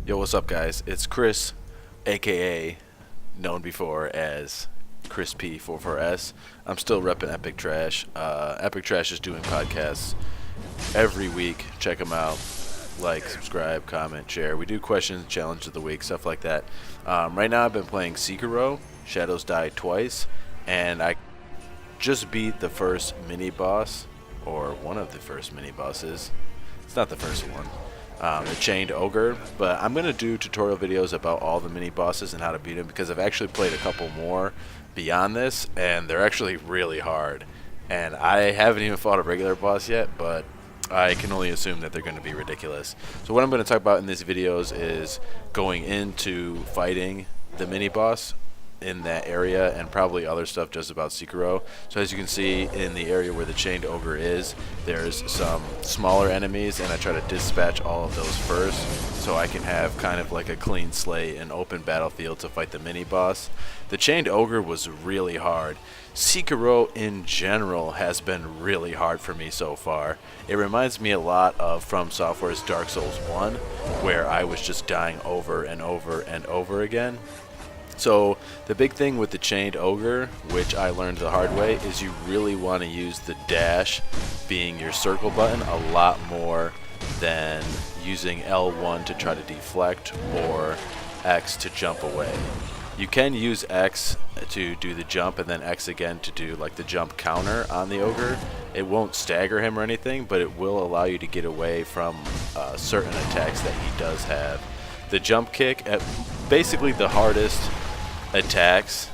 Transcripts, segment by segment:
Yo, what's up, guys? It's Chris, aka known before as Chris P44S. I'm still repping Epic Trash. Epic Trash is doing podcasts every week. Check them out. Like, subscribe, comment, share. We do questions, challenge of the week, stuff like that. Right now, I've been playing Sekiro. Shadows Die Twice, and I just beat the first mini boss, or one of the first mini bosses. It's not the first one. The Chained Ogre, but I'm going to do tutorial videos about all the mini bosses and how to beat them, because I've actually played a couple more beyond this, and they're actually really hard. And I haven't even fought a regular boss yet, but I can only assume that they're going to be ridiculous. So what I'm going to talk about in these videos is going into fighting the mini boss in that area, and probably other stuff just about Sekiro. So as you can see, in the area where the Chained Ogre is, there's some smaller enemies, and I try to dispatch all of those first so I can have kind of like a clean slate and open battlefield to fight the mini boss. The Chained Ogre was really hard. Sekiro in general has been really hard for me so far. It reminds me a lot of From Software's Dark Souls 1, where I was just dying over and over and over again. So the big thing with the Chained Ogre, which I learned the hard way, is you really want to use the dash, being your circle button, a lot more than using L1 to try to deflect or X to jump away. You can use X to do the jump and then X again to do like the jump counter on the Ogre. It won't stagger him or anything, but it will allow you to get away from certain attacks that he does have. The jump kick, basically the hardest attacks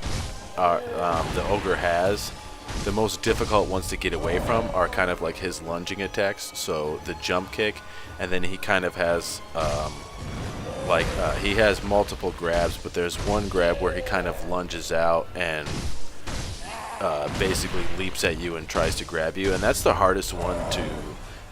the Ogre has. The most difficult ones to get away from are kind of like his lunging attacks, so the jump kick, and then he kind of has he has multiple grabs, but there's one grab where he kind of lunges out and basically leaps at you and tries to grab you, and that's the hardest one to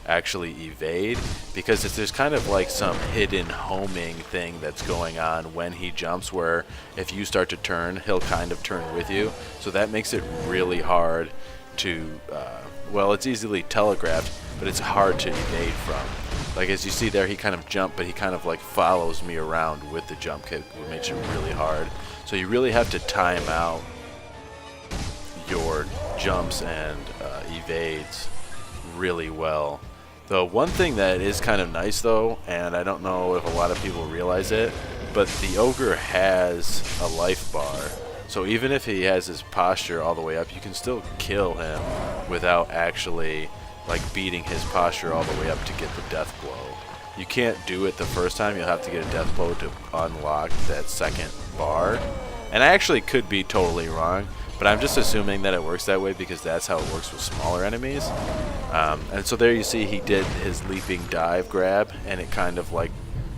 actually evade, because if there's kind of like some hidden homing thing that's going on when he jumps, where if you start to turn, he'll kind of turn with you, so that makes it really hard to well, it's easily telegraphed, but it's hard to evade from. Like as you see there, he kind of jumped, but he kind of like follows me around with the jump kick, which makes it really hard. So you really have to time out your jumps and evades really well. The one thing that is kind of nice though, and I don't know if a lot of people realize it, but the Ogre has a life bar. So even if he has his posture all the way up, you can still kill him without actually like beating his posture all the way up to get the death blow. You can't do it the first time, you'll have to get a death blow to unlock that second bar. And I actually could be totally wrong, but I'm just assuming that it works that way because that's how it works with smaller enemies. And so there you see he did his leaping dive grab, and it kind of like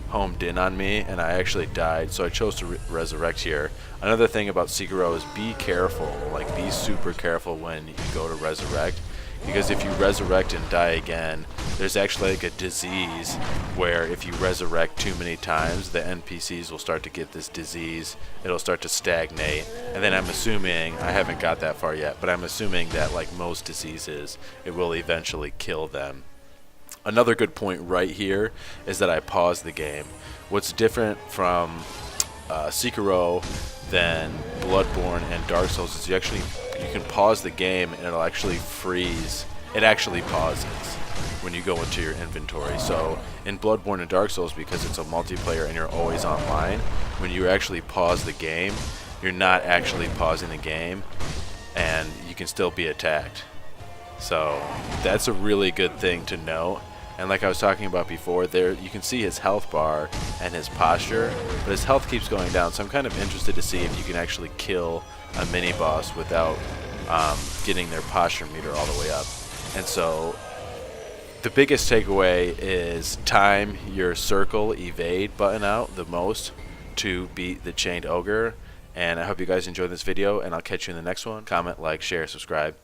homed in on me, and I actually died, so I chose to resurrect here. Another thing about Sekiro is be careful, like be super careful when you go to resurrect, because if you resurrect and die again, there's actually like a disease where if you resurrect too many times, the NPCs will start to get this disease. It'll start to stagnate, and then I'm assuming, I haven't got that far yet, but I'm assuming that like most diseases, it will eventually kill them. Another good point right here is that I paused the game. What's different from Sekiro than Bloodborne and Dark Souls is you can pause the game and it'll actually freeze. It actually pauses when you go into your inventory. So in Bloodborne and Dark Souls, because it's a multiplayer and you're always online, when you actually pause the game, you're not actually pausing the game, and you can still be attacked. So that's a really good thing to know. And like I was talking about before, there you can see his health bar and his posture, but his health keeps going down, so I'm kind of interested to see if you can actually kill a mini boss without getting their posture meter all the way up. And so the biggest takeaway is time your circle evade button out the most to beat the Chained Ogre. And I hope you guys enjoyed this video, and I'll catch you in the next one. Comment, like, share, subscribe.